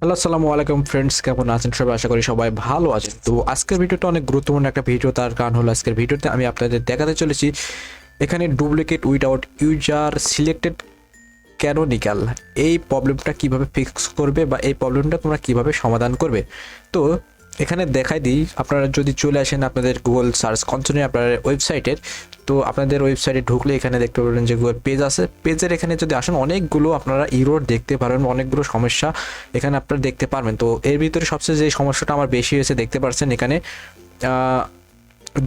Hello, আসসালামু আলাইকুম friends, কেমন আছেন সবাই? আশা করি সবাই ভালো আছেন। তো আজকের ভিডিওটা অনেক গুরুত্বপূর্ণ একটা ভিডিও। তার কারণ হলো আজকের ভিডিওতে আমি আপনাদের দেখাতে চলেছি এখানে duplicate without user selected canonical এই প্রবলেমটা কিভাবে ফিক্স করবে বা এই প্রবলেমটা তোমরা কিভাবে সমাধান করবে। তো এখানে দেখাই দিই, আপনারা যদি চলে আসেন আপনাদের গুগল সার্চ কনসোলে আপনার ওয়েবসাইটের, তো আপনাদের ওয়েবসাইটে ঢুকলে এখানে দেখতে পাবেন যে গুগল পেজ আছে। পেজের এখানে যদি আসেন অনেকগুলো আপনারা ইরর দেখতে পারবেন, অনেকগুলো সমস্যা এখানে আপনারা দেখতে পারবেন। তো এর ভিতরে সবচেয়ে যে সমস্যাটা আমার বেশি হয়েছে দেখতে পাচ্ছেন এখানে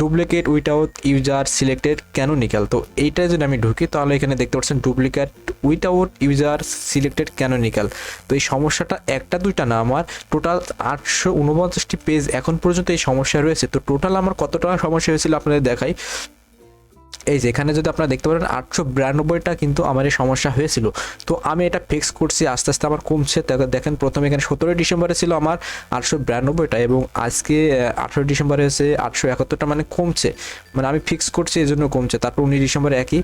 duplicate without user selected canonical. তো এইটা যদি আমি ঢুকি তাহলে এখানে দেখতে পাচ্ছেন duplicate without user selected canonical. তো এই সমস্যাটা একটা দুইটা না, আমার টোটাল 849টি পেজ এখন পর্যন্ত এই সমস্যা রয়েছে। তো টোটাল আমার কতটা সমস্যা হয়েছিল আপনাদের দেখাই। এই যে এখানে যদি আপনারা দেখতে পারেন 892টা কিন্তু আমার এই সমস্যা হয়েছিল। তো আমি এটা ফিক্স করছি, আস্তে আস্তে আমার কমছে। দেখেন প্রথমে এখানে 17 ডিসেম্বরে ছিল আমার 892টা এবং আজকে 18 ডিসেম্বরে হয়েছে 871টা, মানে কমছে। মানে আমি ফিক্স করছি এই জন্য কমছে। তারপর 19 ডিসেম্বরে একই,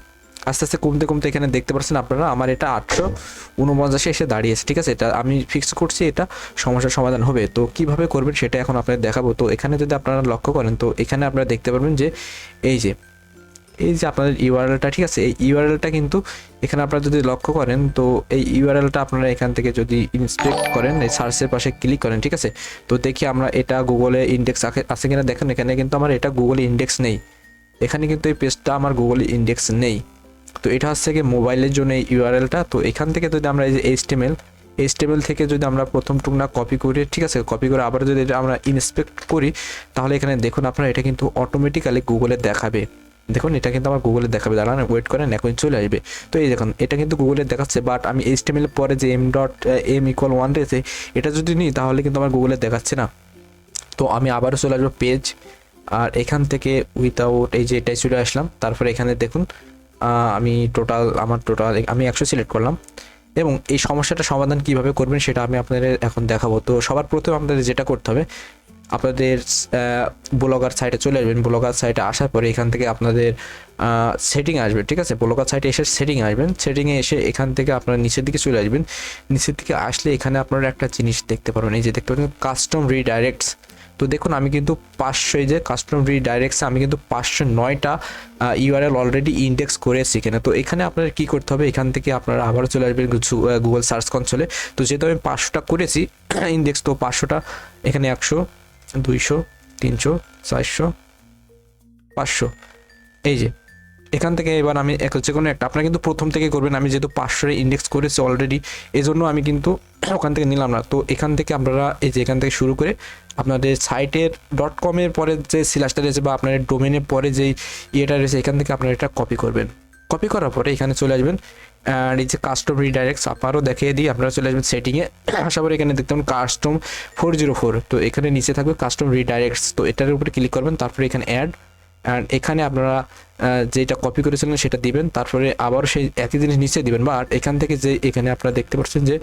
আস্তে আস্তে কমতে কমতে এখানে দেখতে পাচ্ছেন আপনারা আমার এটা 849 এসে দাঁড়িয়েছে। ঠিক আছে, এটা আমি ফিক্স করছি, এটা সমস্যার সমাধান হবে। তো কিভাবে করবেন সেটা এখন আপনাদের দেখাবো। তো এখানে যদি আপনারা লক্ষ্য করেন তো এখানে আপনারা দেখতে পারবেন যে এই যে আপনাদের ইউআরএলটা, ঠিক আছে, এই ইউআরএলটা কিন্তু এখানে আপনারা যদি লক্ষ্য করেন তো এই ইউআরএলটা আপনারা এখান থেকে যদি ইন্সপেক্ট করেন, এই সার্চের পাশে ক্লিক করেন, ঠিক আছে। তো দেখি আমরা এটা গুগলে ইন্ডেক্স আছে কিনা। দেখেন এখানে কিন্তু আমার এটা গুগলে ইন্ডেক্স নেই, এখানে কিন্তু এই পেজটা আমার গুগলে ইন্ডেক্স নেই। তো এটা হচ্ছে কি মোবাইলের জন্য এই ইউআরএলটা। তো এখান থেকে যদি আমরা এই যে এইচটিএমএল থেকে যদি আমরা প্রথম টুকরা কপি করি, ঠিক আছে, কপি করে আবার যদি এটা আমরা ইন্সপেক্ট করি তাহলে এখানে দেখুন আপনারা এটা কিন্তু অটোমেটিক্যালি গুগলে দেখাবে। দেখুন এটা কিন্তু আমার গুগলে দেখাবে, দাঁড়ান ওয়েট করেন, এখন চলে আসবে। তো এই দেখুন এটা কিন্তু গুগলে দেখাচ্ছে, বাট আমি এইচটিএমএল পরে যে m.m=1 রয়েছে এটা যদি নিই তাহলে কিন্তু আমার গুগলে দেখাচ্ছে না। তো আমি আবারও চলে আসবো পেজ, আর এখান থেকে উইথাউট এই যে এটাই চলে আসলাম। তারপরে এখানে দেখুন আমি আমি 100 সিলেক্ট করলাম এবং এই সমস্যাটা সমাধান কিভাবে করবেন সেটা আমি আপনাদের এখন দেখাবো। তো সবার প্রথমে আপনাদের যেটা করতে হবে, আপনাদের ব্লগার সাইটে চলে আসবেন। ব্লগার সাইটে আসার পরে এখান থেকে আপনাদের সেটিং আসবে, ঠিক আছে। ব্লগার সাইটে এসে সেটিং আসবেন, সেটিংয়ে এসে এখান থেকে আপনারা নিচের দিকে চলে আসবেন। নিচের দিকে আসলে এখানে আপনারা একটা জিনিস দেখতে পারবেন, এই যে দেখতে পাবেন কাস্টম রিডাইরেক্টস। তো দেখুন আমি কিন্তু 500, এই যে কাস্টম রিডাইরেক্টসে আমি কিন্তু 509টা ইউআরএল অলরেডি ইন্ডেক্স করেছি এখানে। তো এখানে আপনারা কী করতে হবে, এখান থেকে আপনারা আবারও চলে আসবেন গুগল সার্চ কনসোলে। তো যেহেতু আমি 500টা করেছি ইন্ডেক্স, তো 500টা এখানে 100, 200, 300, 400, 500, এই যে এখান থেকে এবার আমি যে কোনো একটা আপনারা কিন্তু প্রথম থেকে করবেন। আমি যেহেতু 500 ইন্ডেক্স করেছি অলরেডি, এই জন্য আমি কিন্তু ওখান থেকে নিলাম না। তো এখান থেকে আপনারা এই যে এখান থেকে শুরু করে আপনাদের সাইটের .com-এর পরে যে স্ল্যাশটা রয়েছে বা আপনাদের ডোমেনের পরে যেই ইয়েটা রয়েছে এখান থেকে আপনারা এটা কপি করবেন। কপি করার পরে এখানে চলে আসবেন, আর এই যে কাস্টম রিডাইরেক্টস আবারও দেখিয়ে দিই, আপনারা চলে আসবেন সেটিংয়ে। আসার পরে এখানে দেখতে পাবেন কাস্টম 404। তো এখানে নিচে থাকবে কাস্টম রিডাইরেক্টস, তো এটার উপরে ক্লিক করবেন। তারপরে এখানে অ্যাড, অ্যান্ড এখানে আপনারা যেটা কপি করেছিলেন সেটা দিবেন। তারপরে আবার সেই একই জিনিস নিচে দিবেন, বাট এখান থেকে যে এখানে আপনারা দেখতে পাচ্ছেন যে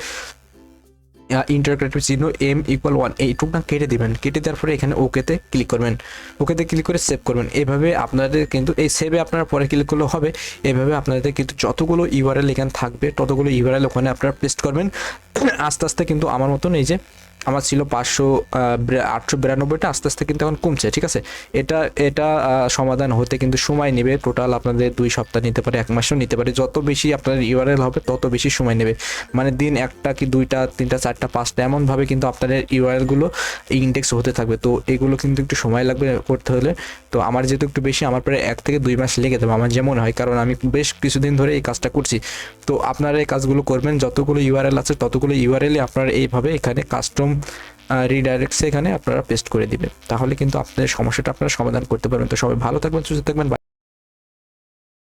ইন্টারগ্রেটিভ চিহ্ন m=1 এইটুকটা কেটে দিবেন। কেটে দেওয়ার পরে এখানে ওকেতে ক্লিক করবেন, ওকেতে ক্লিক করে সেভ করবেন। এভাবে আপনাদের কিন্তু এই সেভে আপনারা পরে ক্লিক করলে হবে। এভাবে আপনাদের কিন্তু যতগুলো ইউআরএল এখানে থাকবে ততগুলো ইউআরএল ওখানে আপনারা পেস্ট করবেন। আস্তে আস্তে কিন্তু আমার মতন এই যে আমার ছিল 892টা, আস্তে আস্তে কিন্তু এখন কমছে, ঠিক আছে। এটা সমাধান হতে কিন্তু সময় নেবে। টোটাল আপনাদের 2 সপ্তাহ নিতে পারে, 1 মাসও নিতে পারে। যত বেশি আপনাদের ইউআরএল হবে তত বেশি সময় নেবে। মানে দিন একটা কি 2টা 3টা 4টা 5টা এমনভাবে কিন্তু আপনাদের ইউআরএলগুলো ইন্ডেক্স হতে থাকবে। তো এগুলো কিন্তু একটু সময় লাগবে করতে হলে। তো আমার যেহেতু একটু বেশি, আমার প্রায় 1 থেকে 2 মাস লেগে যাবে আমার যেমন হয়, কারণ আমি বেশ কিছুদিন ধরে এই কাজটা করছি। তো আপনারা এই কাজগুলো করবেন, যতগুলো ইউআরএল আছে ততগুলো ইউআরএলই আপনারা এইভাবে এখানে কাস্টম রিডাইরেক্টসে এখানে আপনারা পেস্ট করে দিবেন। তাহলে কিন্তু আপনাদের সমস্যাটা আপনারা সমাধান করতে পারবেন। তো সবাই ভালো থাকবেন, সুস্থ থাকবেন।